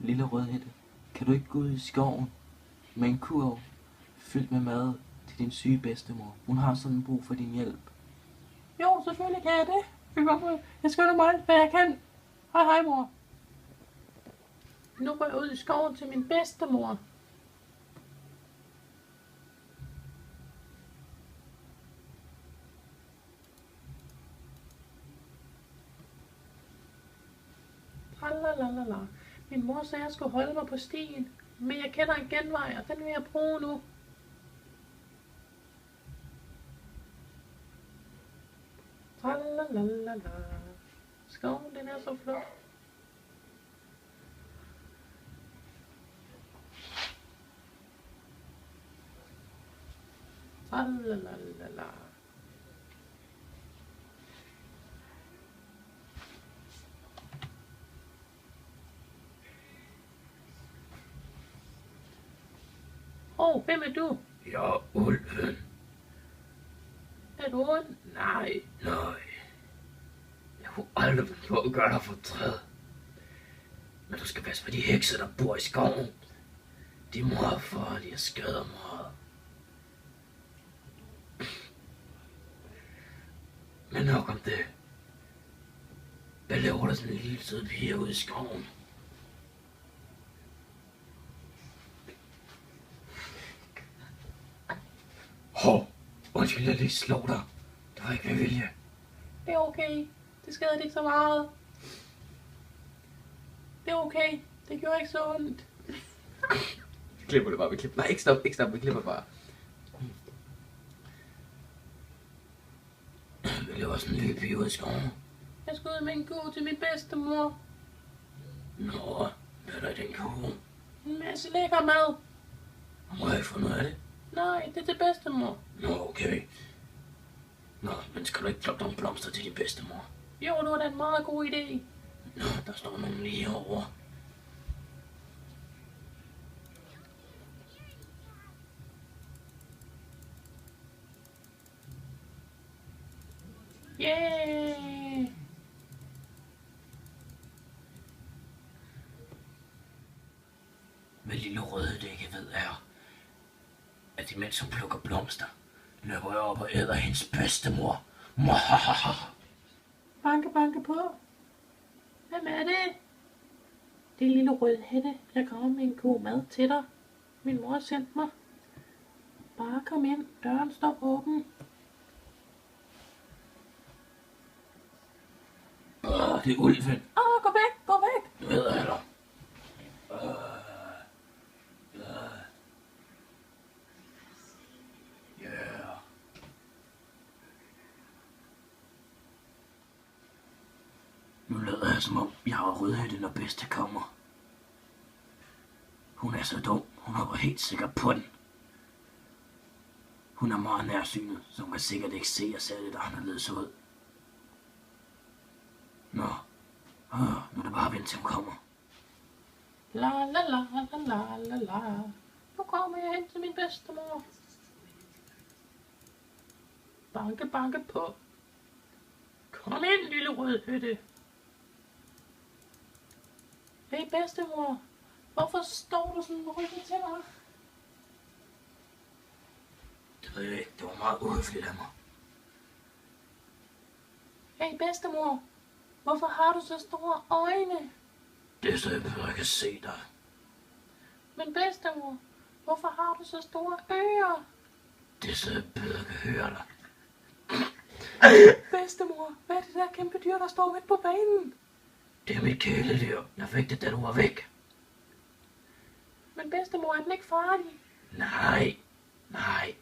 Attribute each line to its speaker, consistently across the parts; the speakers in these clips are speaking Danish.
Speaker 1: Lille Rødhætte, kan du ikke gå ud i skoven med en kurv fyldt med mad til din syge bedstemor? Hun har sådan brug for din hjælp.
Speaker 2: Jo, selvfølgelig kan jeg det. Jeg skal gøre mig alt, hvad jeg kan. Hej, mor. Nu går jeg ud i skoven til min bedstemor. Tralalala. Min mor sagde, at jeg skulle holde mig på stien, men jeg kender en genvej, og den vil jeg bruge nu. Tralalala. Skoven, den er så flot. Tralalala. Hvem er du?
Speaker 3: Jeg er ulven.
Speaker 2: Er du ond?
Speaker 3: Nej. Jeg kunne aldrig finde på at gøre dig fortræd. Men du skal passe på de hekse, der bor i skoven. De er meget farlige og skader meget. Men nok om det. Hvad laver der sådan en lille sød pige ude i skoven? Undskyld, jeg lige slog dig. Det var ikke med vilje.
Speaker 2: Det er okay. Det skader ikke så meget. Det er okay. Det gjorde ikke så ondt.
Speaker 1: Vi klipper det bare, Nej, ikke stop, vi klipper bare.
Speaker 3: Jeg laver sådan en lille pige ude i skoven.
Speaker 2: Jeg skal ud med en ko til min bedstemor.
Speaker 3: Nå, hvad er der i den ko?
Speaker 2: En masse lækker mad.
Speaker 3: Må jeg ikke få noget af det?
Speaker 2: Nej, det er til bedstemor.
Speaker 3: Nå, okay. Nå, men skal du ikke plukke nogle blomster til din bedstemor?
Speaker 2: Jo, det var da en meget god idé.
Speaker 3: Nå, der står nogen lige herovre.
Speaker 2: Yeah!
Speaker 3: Hvad Lille Rødhætte ikke ved er, at imens hun plukker blomster, løber jeg op og æder hendes bedstemor. Mwahaha.
Speaker 2: Banke, banke på. Hvem er det? Det er Lille Rødhætte. Jeg kommer med en god mad til dig. Min mor sendte mig. Bare kom ind. Døren står åben.
Speaker 3: Det er ulven.
Speaker 2: Gå væk, gå væk.
Speaker 3: Nu æder jeg dig. Yeah. Nu lader jeg som om, jeg har Rødhætte, når bedste kommer. Hun er så dum. Hun hopper helt sikkert på den. Hun er meget nærsynet, så hun kan sikkert ikke se og ser lidt anderledes ud. Nå. Nu er det bare at vente til hun kommer.
Speaker 2: La la la la la la la. Nu kommer jeg hen til min bedstemor. Banke, banke på. Kom ind, Lille Rødhætte. Hey bedstemor, hvorfor står du sådan med ryggen til mig?
Speaker 3: Det ved jeg ikke. Det var meget uhøfligt af mig.
Speaker 2: Hey bedstemor, hvorfor har du så store øjne?
Speaker 3: Det er så jeg behøver ikke at se dig.
Speaker 2: Men bedstemor, hvorfor har du så store ører?
Speaker 3: Det er så jeg bedre kan høre dig.
Speaker 2: Bedstemor, hvad er det der kæmpe dyr, der står midt på banen?
Speaker 3: Det er mit kæledyr. Jeg fik det, da du var væk.
Speaker 2: Men bedstemor, er den ikke farlig?
Speaker 3: Nej.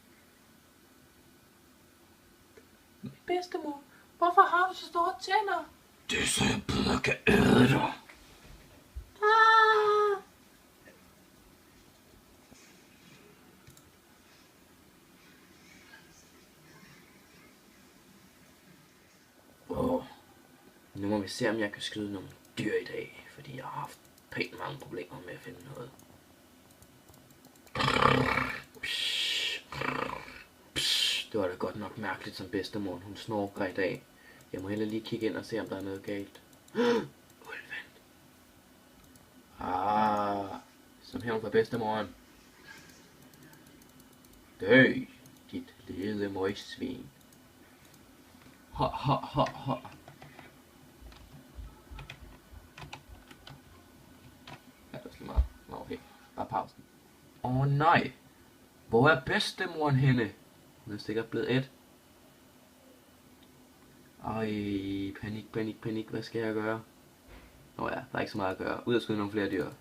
Speaker 2: Bedstemor, hvorfor har du så store tænder?
Speaker 3: Det er så jeg bedre kan æde dig.
Speaker 2: Ah!
Speaker 1: Nu må vi se, om jeg kan skyde nogle dyr i dag, fordi jeg har haft pænt mange problemer med at finde noget. Det var da godt nok mærkeligt, som bedstemor hun snorker i dag. Jeg må hellere lige kigge ind og se, om der er noget galt. Ulven. hævn for bedstemoren. Dø, dit lille møgsvin. Ha, ha, ha, ha. Ja, det var slet meget. Nå, okay. Bare pausen. Nej. Hvor er bedstemoren henne? Hun er sikkert blevet et. Ej, panik. Hvad skal jeg gøre? Ja, der er ikke så meget at gøre. Ud og skyde nogle flere dyr.